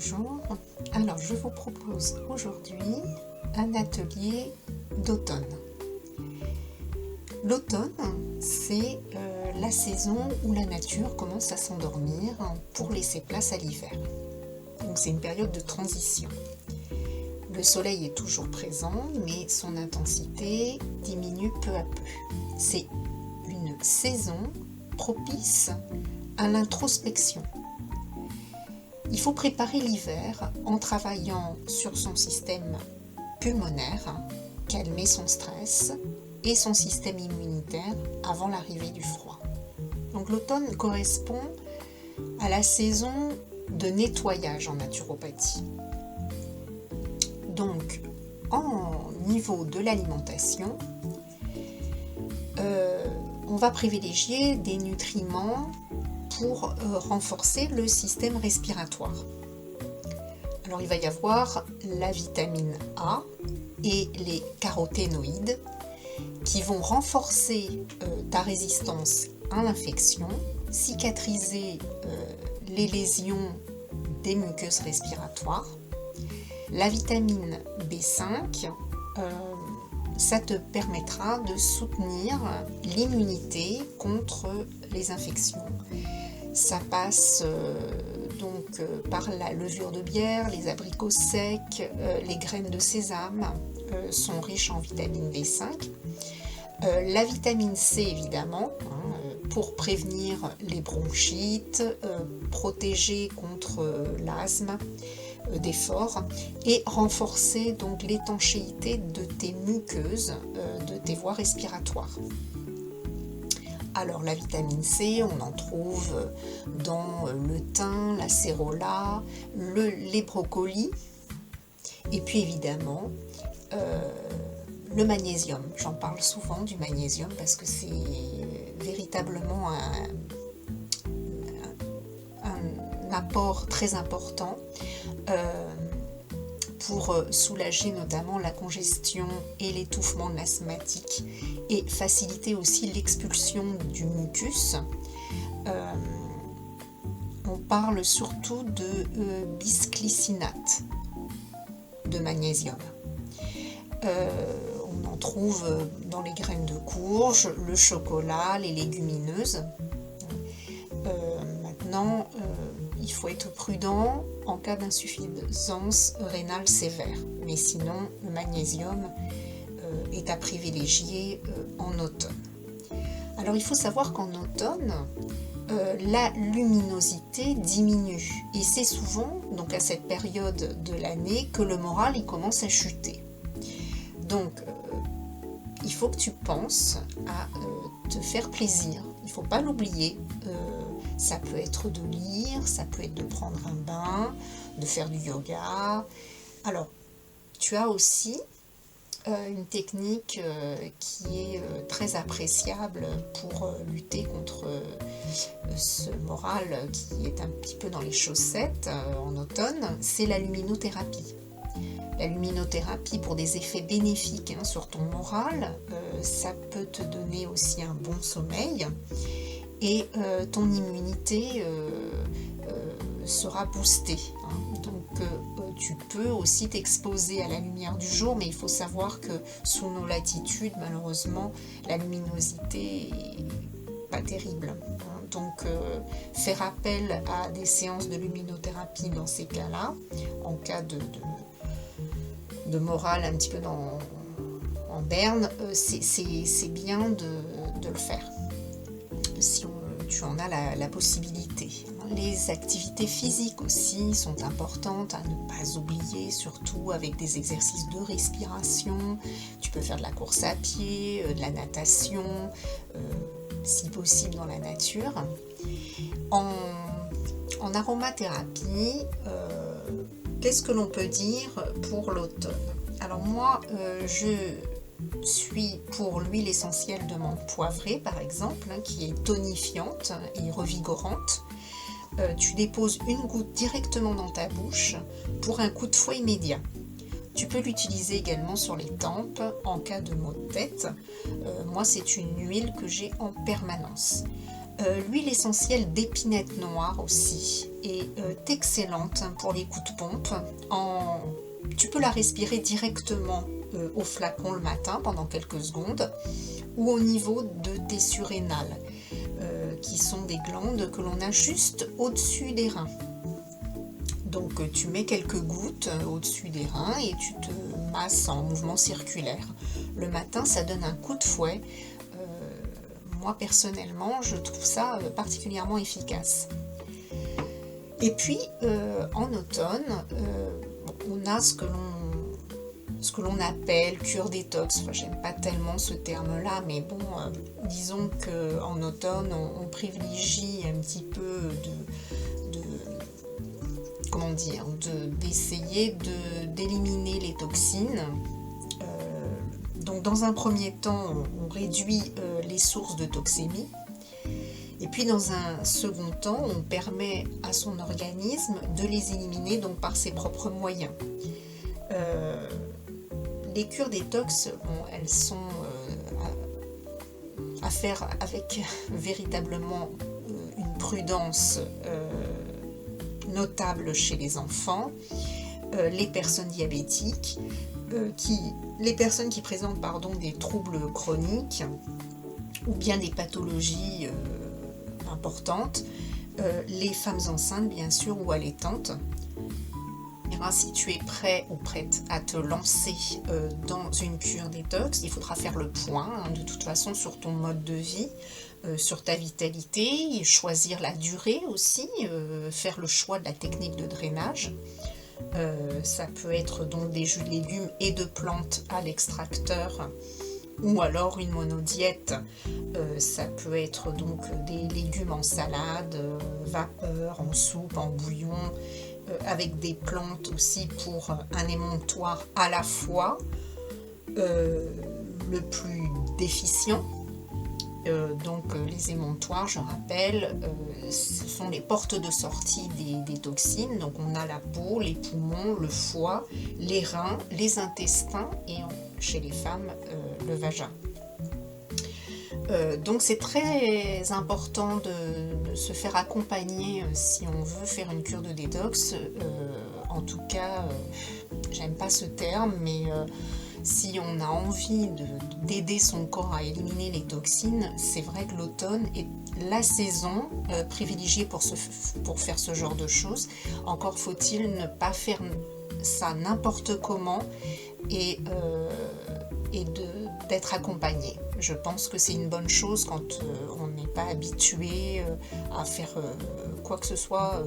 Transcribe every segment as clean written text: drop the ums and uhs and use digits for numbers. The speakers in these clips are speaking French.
bonjour. Alors, je vous propose aujourd'hui un atelier d'automne. L'automne, c'est la saison où la nature commence à s'endormir pour laisser place à l'hiver. Donc, c'est une période de transition. Le soleil est toujours présent, mais son intensité diminue peu à peu. C'est une saison propice à l'introspection. Il faut préparer l'hiver en travaillant sur son système pulmonaire, calmer son stress et son système immunitaire avant l'arrivée du froid. Donc l'automne correspond à la saison de nettoyage en naturopathie. Donc, en niveau de l'alimentation, on va privilégier des nutriments pour renforcer le système respiratoire. Alors il va y avoir la vitamine A et les caroténoïdes qui vont renforcer ta résistance à l'infection, cicatriser les lésions des muqueuses respiratoires. La vitamine B5, ça te permettra de soutenir l'immunité contre les infections. Ça passe donc par la levure de bière, les abricots secs, les graines de sésame sont riches en vitamine B5. La vitamine C évidemment, pour prévenir les bronchites, protéger contre l'asthme des forts et renforcer donc l'étanchéité de tes muqueuses, de tes voies respiratoires. Alors la vitamine C, on en trouve dans le thym, la cérola, les brocolis et puis évidemment le magnésium. J'en parle souvent du magnésium parce que c'est véritablement un apport très important pour soulager notamment la congestion et l'étouffement asthmatique et faciliter aussi l'expulsion du mucus. On parle surtout de bisglycinate de magnésium. On en trouve dans les graines de courge, le chocolat, les légumineuses. Maintenant, il faut être prudent en cas d'insuffisance rénale sévère. Mais sinon, le magnésium est à privilégier en automne. Alors, il faut savoir qu'en automne, la luminosité diminue. Et c'est souvent, donc à cette période de l'année, que le moral il commence à chuter. Donc, il faut que tu penses à te faire plaisir. Il ne faut pas l'oublier. Ça peut être de lire, ça peut être de prendre un bain, de faire du yoga. Alors, tu as aussi une technique qui est très appréciable pour lutter contre ce moral qui est un petit peu dans les chaussettes en automne, c'est la luminothérapie. La luminothérapie pour des effets bénéfiques sur ton moral, ça peut te donner aussi un bon sommeil et ton immunité sera boostée. Donc tu peux aussi t'exposer à la lumière du jour, mais il faut savoir que sous nos latitudes, malheureusement, la luminosité n'est pas terrible. Donc faire appel à des séances de luminothérapie dans ces cas-là, en cas de morale un petit peu en berne, c'est bien de le faire si tu en as la possibilité. Les activités physiques aussi sont importantes à ne pas oublier, surtout avec des exercices de respiration. Tu peux faire de la course à pied, de la natation, si possible dans la nature. En aromathérapie, qu'est-ce que l'on peut dire pour l'automne? Alors moi, je suis pour l'huile essentielle de menthe poivrée par exemple, qui est tonifiante et revigorante. Tu déposes une goutte directement dans ta bouche pour un coup de fouet immédiat. Tu peux l'utiliser également sur les tempes en cas de maux de tête. Moi, c'est une huile que j'ai en permanence. L'huile essentielle d'épinette noire aussi est excellente pour les coups de pompe. Tu peux la respirer directement au flacon le matin pendant quelques secondes ou au niveau de tes surrénales qui sont des glandes que l'on a juste au-dessus des reins. Donc tu mets quelques gouttes au-dessus des reins et tu te masses en mouvement circulaire. Le matin, ça donne un coup de fouet. Moi personnellement, je trouve ça particulièrement efficace. Et puis en automne, on a ce que l'on appelle cure détox. Enfin, j'aime pas tellement ce terme-là, mais bon, disons qu'en automne, on privilégie un petit peu d'essayer d'éliminer les toxines. Donc dans un premier temps, on réduit les sources de toxémie. Et puis dans un second temps, on permet à son organisme de les éliminer donc par ses propres moyens. Les cures détox, elles sont à faire avec véritablement une prudence notable chez les enfants, les personnes diabétiques, les personnes qui présentent des troubles chroniques ou bien des pathologies importantes, les femmes enceintes bien sûr ou allaitantes. Si tu es prêt ou prête à te lancer dans une cure détox, il faudra faire le point de toute façon sur ton mode de vie, sur ta vitalité, et choisir la durée aussi, faire le choix de la technique de drainage. Ça peut être donc des jus de légumes et de plantes à l'extracteur ou alors une monodiète. Ça peut être donc des légumes en salade, vapeur, en soupe, en bouillon, avec des plantes aussi pour un émontoire à la fois le plus déficient. Donc les émontoires, je rappelle, ce sont les portes de sortie des toxines. Donc on a la peau, les poumons, le foie, les reins, les intestins et chez les femmes le vagin. Donc c'est très important de se faire accompagner si on veut faire une cure de détox. En tout cas, j'aime pas ce terme, mais si on a envie d'aider son corps à éliminer les toxines, c'est vrai que l'automne est la saison privilégiée pour faire ce genre de choses. Encore faut-il ne pas faire ça n'importe comment et d'être accompagné. Je pense que c'est une bonne chose quand on n'est pas habitué à faire quoi que ce soit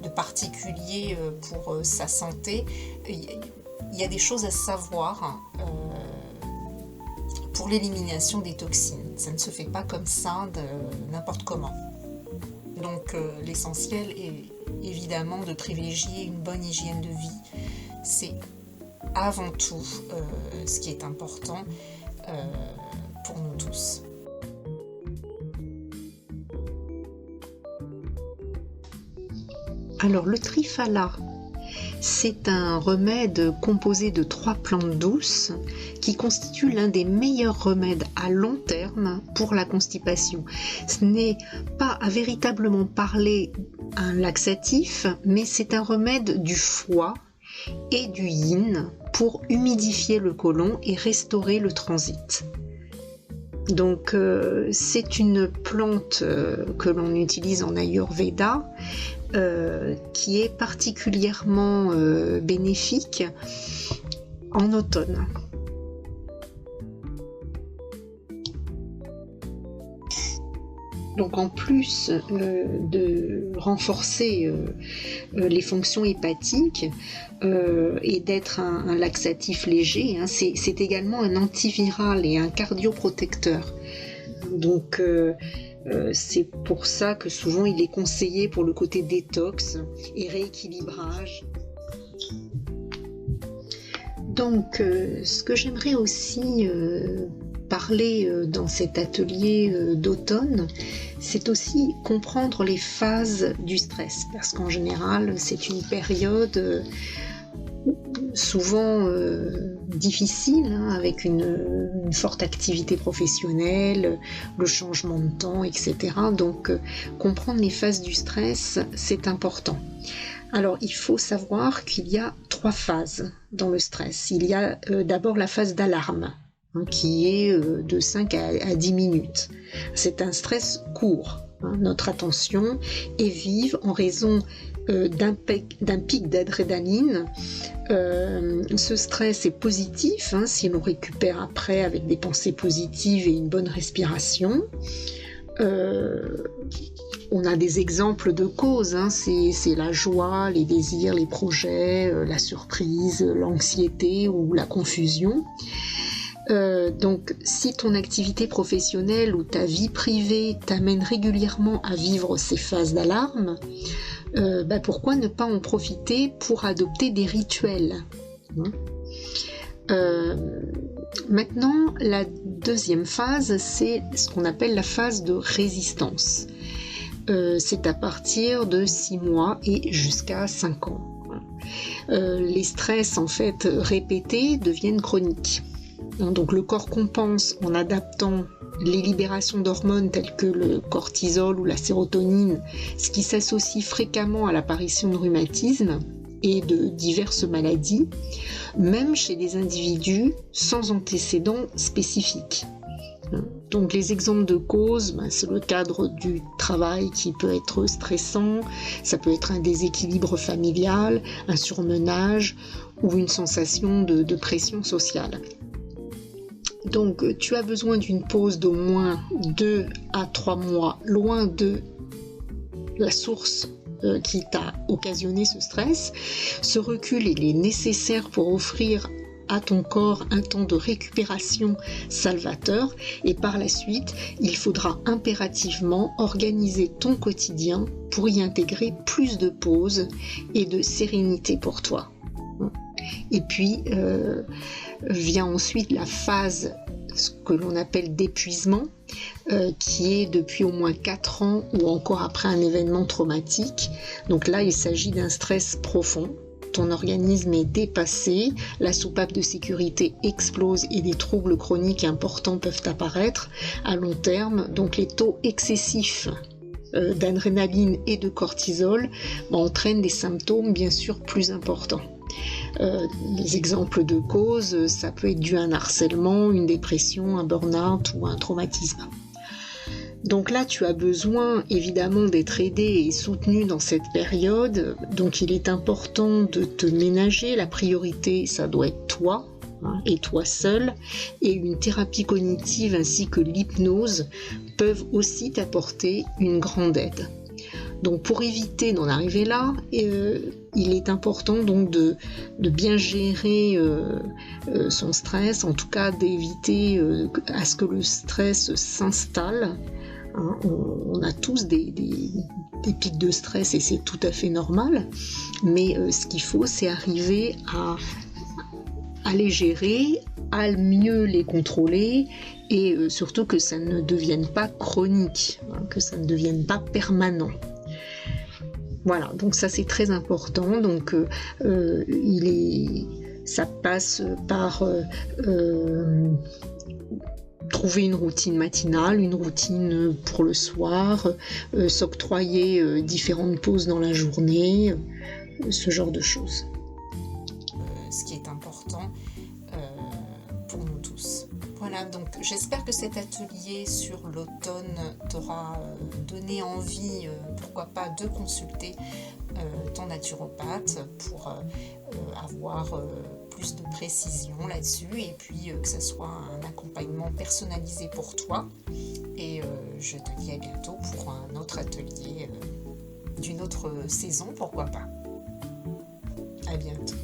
de particulier pour sa santé. Il y a des choses à savoir pour l'élimination des toxines. Ça ne se fait pas comme ça, n'importe comment. Donc l'essentiel est évidemment de privilégier une bonne hygiène de vie. C'est avant tout ce qui est important pour nous tous. Alors le triphala, c'est un remède composé de 3 plantes douces qui constitue l'un des meilleurs remèdes à long terme pour la constipation. Ce n'est pas à véritablement parler un laxatif, mais c'est un remède du foie et du yin pour humidifier le côlon et restaurer le transit. Donc c'est une plante que l'on utilise en Ayurveda qui est particulièrement bénéfique en automne. Donc en plus de renforcer les fonctions hépatiques et d'être un laxatif léger, c'est également un antiviral et un cardioprotecteur. Donc c'est pour ça que souvent il est conseillé pour le côté détox et rééquilibrage. Donc ce que j'aimerais aussi parler dans cet atelier d'automne, c'est aussi comprendre les phases du stress, parce qu'en général c'est une période souvent difficile, hein, avec une forte activité professionnelle, le changement de temps, etc. Donc comprendre les phases du stress, c'est important. Alors il faut savoir qu'il y a 3 phases dans le stress. Il y a d'abord la phase d'alarme, hein, qui est de 5 à 10 minutes. C'est un stress court. Hein. Notre attention est vive en raison d'un pic d'adrénaline. Ce stress est positif, hein, si l'on récupère après avec des pensées positives et une bonne respiration. On a des exemples de causes, hein, c'est la joie, les désirs, les projets, la surprise, l'anxiété ou la confusion. Donc si ton activité professionnelle ou ta vie privée t'amène régulièrement à vivre ces phases d'alarme, pourquoi ne pas en profiter pour adopter des rituels, hein. Maintenant, la deuxième phase, c'est ce qu'on appelle la phase de résistance. C'est à partir de 6 mois et jusqu'à 5 ans. Les stress en fait répétés deviennent chroniques. Donc le corps compense en adaptant les libérations d'hormones telles que le cortisol ou la sérotonine, ce qui s'associe fréquemment à l'apparition de rhumatisme et de diverses maladies, même chez des individus sans antécédents spécifiques. Donc les exemples de causes, c'est le cadre du travail qui peut être stressant, ça peut être un déséquilibre familial, un surmenage ou une sensation de pression sociale. Donc tu as besoin d'une pause d'au moins 2 à 3 mois loin de la source qui t'a occasionné ce stress. Ce recul, il est nécessaire pour offrir à ton corps un temps de récupération salvateur et par la suite, il faudra impérativement organiser ton quotidien pour y intégrer plus de pauses et de sérénité pour toi. Et puis vient ensuite la phase, ce que l'on appelle d'épuisement, qui est depuis au moins 4 ans ou encore après un événement traumatique. Donc là, il s'agit d'un stress profond. Ton organisme est dépassé, la soupape de sécurité explose et des troubles chroniques importants peuvent apparaître à long terme. Donc les taux excessifs d'adrénaline et de cortisol entraînent des symptômes bien sûr plus importants. Les exemples de causes, ça peut être dû à un harcèlement, une dépression, un burn-out ou un traumatisme. Donc là, tu as besoin évidemment d'être aidé et soutenu dans cette période. Donc il est important de te ménager. La priorité, ça doit être toi, hein, et toi seul. Et une thérapie cognitive ainsi que l'hypnose peuvent aussi t'apporter une grande aide. Donc pour éviter d'en arriver là, il est important donc de bien gérer son stress, en tout cas d'éviter à ce que le stress s'installe. Hein, on a tous des pics de stress et c'est tout à fait normal, mais ce qu'il faut, c'est arriver à les gérer, à mieux les contrôler et surtout que ça ne devienne pas chronique, hein, que ça ne devienne pas permanent. Voilà, donc ça c'est très important. Donc ça passe par trouver une routine matinale, une routine pour le soir, s'octroyer différentes pauses dans la journée, ce genre de choses. Ce qui est important pour nous tous. Voilà, donc j'espère que cet atelier sur l'automne t'aura donné envie, pourquoi pas, de consulter ton naturopathe pour avoir plus de précision là-dessus et puis que ce soit un accompagnement personnalisé pour toi. Et je te dis à bientôt pour un autre atelier d'une autre saison, pourquoi pas. À bientôt.